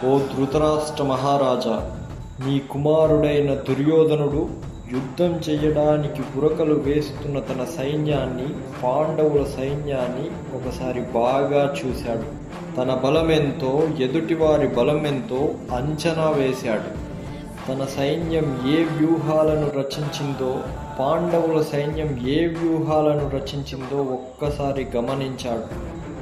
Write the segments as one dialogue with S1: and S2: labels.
S1: ఓ ధృతరాష్ట్ర మహారాజా, నీ కుమారుడైన దుర్యోధనుడు యుద్ధం చేయడానికి ఉరకలు వేస్తున్న తన సైన్యాన్ని, పాండవుల సైన్యాన్ని ఒకసారి బాగా చూశాడు. తన బలమెంతో, ఎదుటివారి బలమెంతో అంచనా వేశాడు. తన సైన్యం ఏ వ్యూహాలను రచించిందో, పాండవుల సైన్యం ఏ వ్యూహాలను రచించిందో ఒక్కసారి గమనించాడు.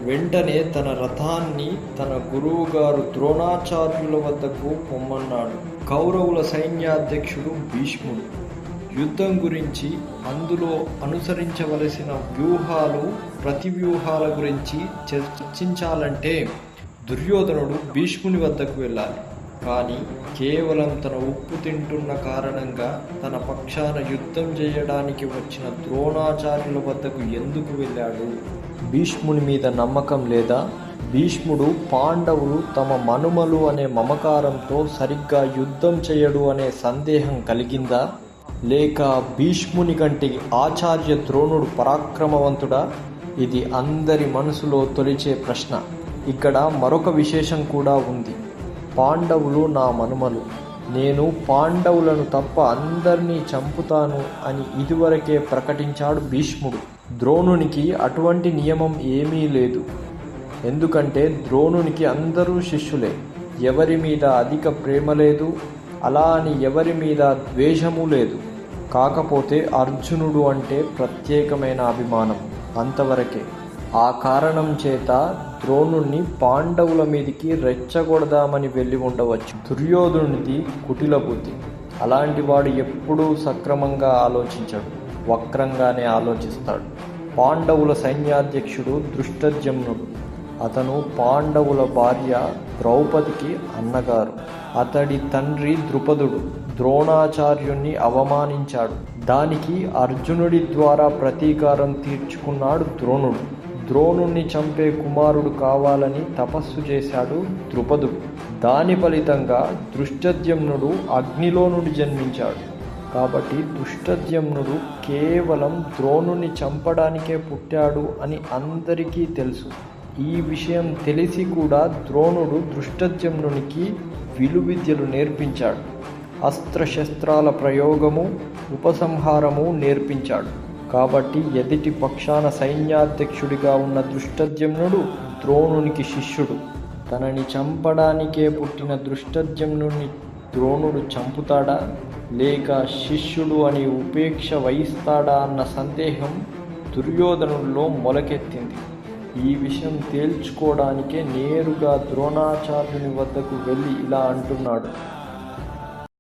S1: వెంటనే తన రథాన్ని తన గురువుగారు ద్రోణాచార్యుల వద్దకు పొమ్మన్నాడు. కౌరవుల సైన్యాధ్యక్షుడు భీష్ముడు. యుద్ధం గురించి, అందులో అనుసరించవలసిన వ్యూహాలు, ప్రతివ్యూహాల గురించి చర్చించాలంటే దుర్యోధనుడు భీష్ముని వద్దకు వెళ్ళాలి. కానీ కేవలం తన ఉప్పు తింటున్న కారణంగా తన పక్షాన యుద్ధం చేయడానికి వచ్చిన ద్రోణాచార్యుల వద్దకు ఎందుకు వెళ్ళాడు? భీష్ముని మీద నమ్మకం లేదా? భీష్ముడు పాండవులు తమ మనుమలు అనే మమకారంతో సరిగ్గా యుద్ధం చేయడు అనే సందేహం కలిగిందా? లేక భీష్ముని కంటే ఆచార్య ద్రోణుడు పరాక్రమవంతుడా? ఇది అందరి మనసులో తొలిచే ప్రశ్న. ఇక్కడ మరొక విశేషం కూడా ఉంది. పాండవులు నా మనుమలు, నేను పాండవులను తప్ప అందరినీ చంపుతాను అని ఇదివరకే ప్రకటించాడు భీష్ముడు. ద్రోణునికి అటువంటి నియమం ఏమీ లేదు. ఎందుకంటే ద్రోణునికి అందరూ శిష్యులే. ఎవరి మీద అధిక ప్రేమ లేదు, అలా అని ఎవరి మీద ద్వేషము లేదు. కాకపోతే అర్జునుడు అంటే ప్రత్యేకమైన అభిమానం, అంతవరకే. ఆ కారణం చేత ద్రోణుణ్ణి పాండవుల మీదికి రెచ్చగొడదామని వెళ్ళి ఉండవచ్చు. దుర్యోధనుడిది కుటిల బుద్ధి. అలాంటి వాడు ఎప్పుడూ సక్రమంగా ఆలోచించడు, వక్రంగానే ఆలోచిస్తాడు. పాండవుల సైన్యాధ్యక్షుడు దృష్టద్యుమ్నుడు. అతను పాండవుల భార్య ద్రౌపదికి అన్నగారు. అతడి తండ్రి ద్రుపదుడు ద్రోణాచార్యుణ్ణి అవమానించాడు. దానికి అర్జునుడి ద్వారా ప్రతీకారం తీర్చుకున్నాడు ద్రోణుడు. ద్రోణుణ్ణి చంపే కుమారుడు కావాలని తపస్సు చేశాడు ద్రుపదుడు. దాని ఫలితంగా దృష్టద్యుమ్నుడు అగ్నిలో నుండి జన్మించాడు. కాబట్టి దృష్టద్యుమ్నుడు కేవలం ద్రోణుని చంపడానికే పుట్టాడు అని అందరికీ తెలుసు. ఈ విషయం తెలిసి కూడా ద్రోణుడు దృష్టద్యుమ్నునికి విలువిద్యలు నేర్పించాడు. అస్త్రశస్త్రాల ప్రయోగము, ఉపసంహారము నేర్పించాడు. కాబట్టి ఎదుటి పక్షాన సైన్యాధ్యక్షుడిగా ఉన్న దృష్టద్యుమ్నుడు ద్రోణునికి శిష్యుడు. తనని చంపడానికే పుట్టిన దృష్టద్యుమ్నుని ద్రోణుడు చంపుతాడా, లేక శిష్యుడు అని ఉపేక్ష వహిస్తాడా అన్న సందేహం దుర్యోధనుల్లో మొలకెత్తింది. ఈ విషయం తేల్చుకోవడానికే నేరుగా ద్రోణాచార్యుని వద్దకు వెళ్ళి ఇలా అంటున్నాడు.